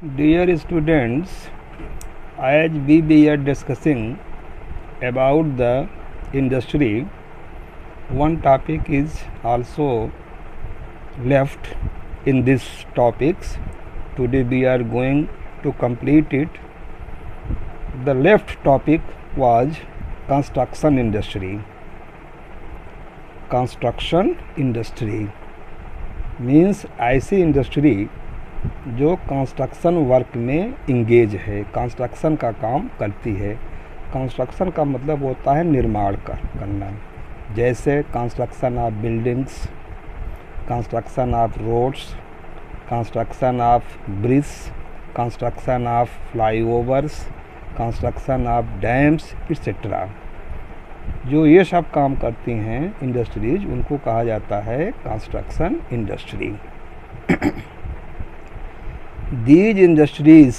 Dear students, as we are discussing about the industry, one topic is also left in these topics. Today we are going to complete it. The left topic was construction industry. Construction industry means ऐसी industry जो construction work में engage है, construction का काम करती है। Construction का मतलब होता है निर्माण करना, जैसे construction of buildings, construction of roads, construction of bridge, construction of flyovers, construction of dams etcetera. जो ये सब काम करती हैं इंडस्ट्रीज, उनको कहा जाता है construction industry. These industries,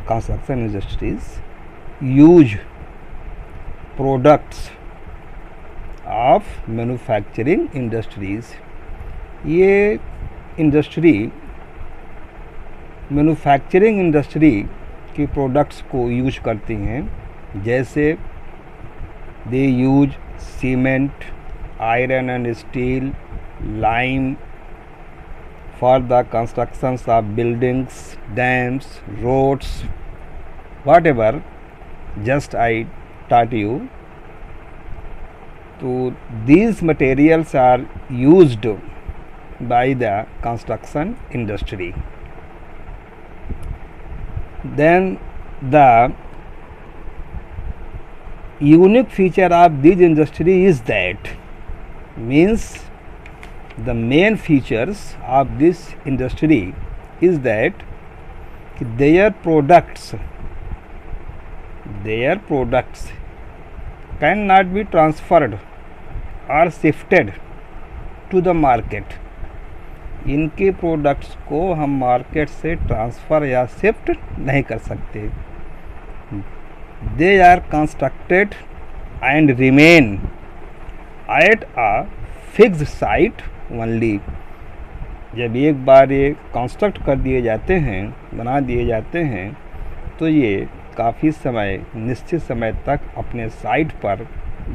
construction industries, use products of manufacturing industries. ये इंडस्ट्री मैन्युफैक्चरिंग इंडस्ट्री की प्रोडक्ट्स को यूज करती हैं, जैसे they use cement, iron and steel, lime for the constructions of buildings, dams, roads, whatever just I taught you. So these materials are used by the construction industry. Then the unique feature of this industry is that, means the main features of this industry is that their products cannot be transferred or shifted to the market. इनके products को हम market से transfer या shift नहीं कर सकते। They are constructed and remain at a fixed site only. जब एक बार ये कंस्ट्रक्ट कर दिए जाते हैं, बना दिए जाते हैं, तो ये काफ़ी समय, निश्चित समय तक अपने साइट पर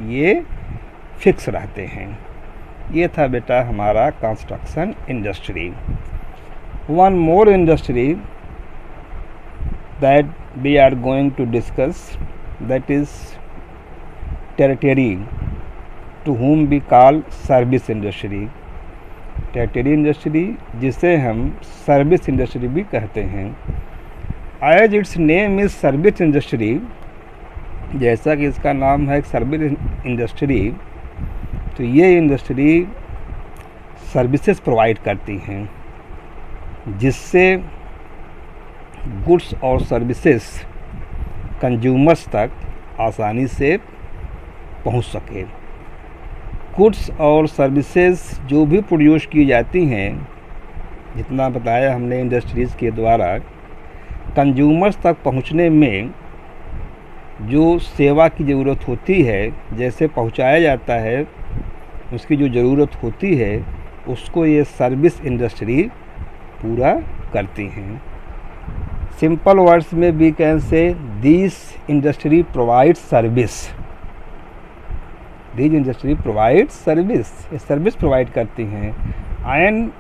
ये फिक्स रहते हैं। ये था बेटा हमारा construction industry. One more industry that we are going to discuss, that is territory, to whom we call service industry. Territory industry, जिसे हम सर्विस इंडस्ट्री भी कहते हैं। As it's name is service industry, जैसा कि इसका नाम है सर्विस इंडस्ट्री, तो ये इंडस्ट्री सर्विसेज प्रोवाइड करती हैं, जिससे गुड्स और सर्विसेज कंज्यूमर्स तक आसानी से पहुंच सके। गुड्स और सर्विसेज जो भी प्रोड्यूस की जाती हैं, जितना बताया हमने इंडस्ट्रीज़ के द्वारा, कंज्यूमर्स तक पहुंचने में जो सेवा की ज़रूरत होती है, जैसे पहुंचाया जाता है, उसकी जो ज़रूरत होती है, उसको ये सर्विस इंडस्ट्री पूरा करती हैं। सिंपल वर्ड्स में we can say this industry provides service. This industry provide service, ये सर्विस प्रोवाइड करती हैं। And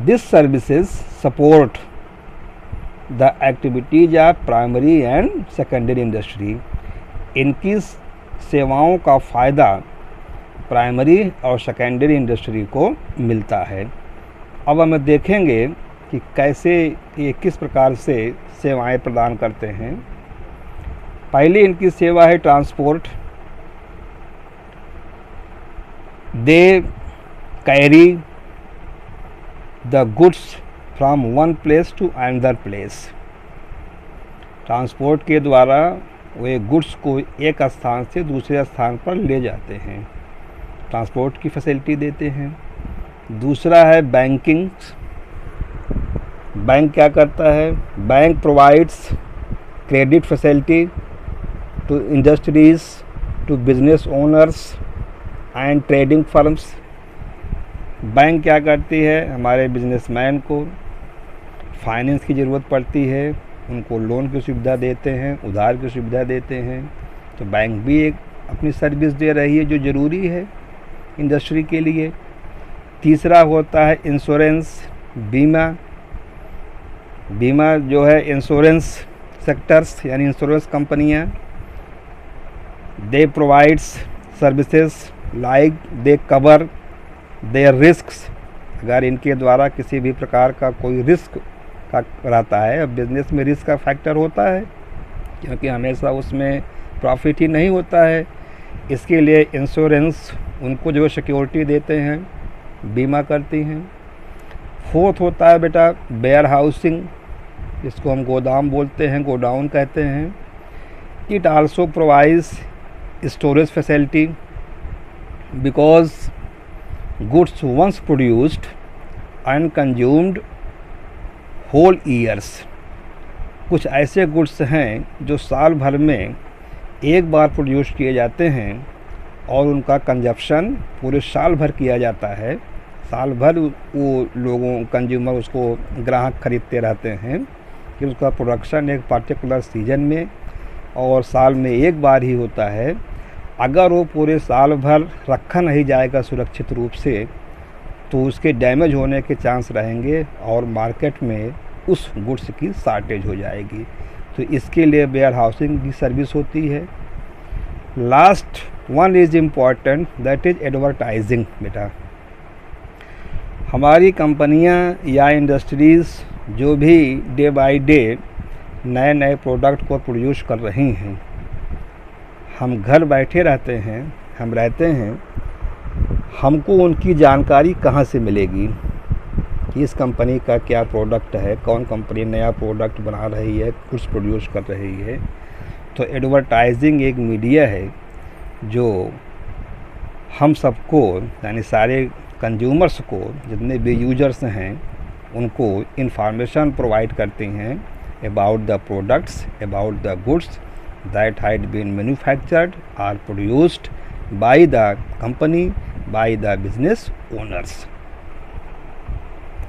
this services support the activities of primary and secondary industry. इनकी सेवाओं का फ़ायदा प्राइमरी और सेकेंडरी इंडस्ट्री को मिलता है। अब हम देखेंगे कि कैसे ये किस प्रकार से सेवाएं प्रदान करते हैं। पहली इनकी सेवा है transport. They carry the goods from one place to another place. Transport के द्वारा वे गुड्स को एक स्थान से दूसरे स्थान पर ले जाते हैं, ट्रांसपोर्ट की फैसिलिटी देते हैं। दूसरा है बैंकिंग। बैंक क्या करता है? Bank provides credit facility to industries, to business owners and trading firms. Bank क्या करती है? हमारे बिजनेसमैन को फाइनेंस की ज़रूरत पड़ती है, उनको लोन की सुविधा देते हैं, उधार की सुविधा देते हैं। तो बैंक भी एक अपनी सर्विस दे रही है जो ज़रूरी है इंडस्ट्री के लिए। तीसरा होता है इंश्योरेंस, बीमा। बीमा जो है इंश्योरेंस सेक्टर्स यानी इंश्योरेंस कंपनियां, they provides services like they cover their risks. अगर इनके द्वारा किसी भी प्रकार का कोई रिस्क का रहता है, अब बिजनेस में रिस्क का फैक्टर होता है क्योंकि हमेशा उसमें प्रॉफिट ही नहीं होता है, इसके लिए इंश्योरेंस उनको जो सिक्योरिटी देते हैं, बीमा करती हैं। फोर्थ होता है बेटा वेयर हाउसिंग, इसको हम गोदाम बोलते हैं, गोडाउन कहते हैं। It also provides storage facility because goods once produced and consumed whole years. कुछ ऐसे गुड्स हैं जो साल भर में एक बार प्रोड्यूस किए जाते हैं और उनका कंजप्शन पूरे साल भर किया जाता है। साल भर वो लोगों कंज्यूमर उसको ग्राहक खरीदते रहते हैं कि उसका प्रोडक्शन एक पर्टिकुलर सीजन में और साल में एक बार ही होता है। अगर वो पूरे साल भर रखा नहीं जाएगा सुरक्षित रूप से तो उसके डैमेज होने के चांस रहेंगे और मार्केट में उस गुड्स की शॉर्टेज हो जाएगी। तो इसके लिए वेयर हाउसिंग की सर्विस होती है। Last one is important, that is advertising. बेटा हमारी कंपनियां या इंडस्ट्रीज़ जो भी डे बाय डे नए नए प्रोडक्ट को प्रोड्यूस कर रही हैं, हम घर बैठे रहते हैं, हम रहते हैं, हमको उनकी जानकारी कहाँ से मिलेगी कि इस कंपनी का क्या प्रोडक्ट है, कौन कंपनी नया प्रोडक्ट बना रही है, कुछ प्रोड्यूस कर रही है। तो एडवर्टाइजिंग एक मीडिया है जो हम सबको यानी सारे कंज्यूमर्स को, जितने भी यूजर्स हैं, उनको इंफॉर्मेशन प्रोवाइड करती हैं about the products, about the goods that had been manufactured or produced by the company, by the business owners.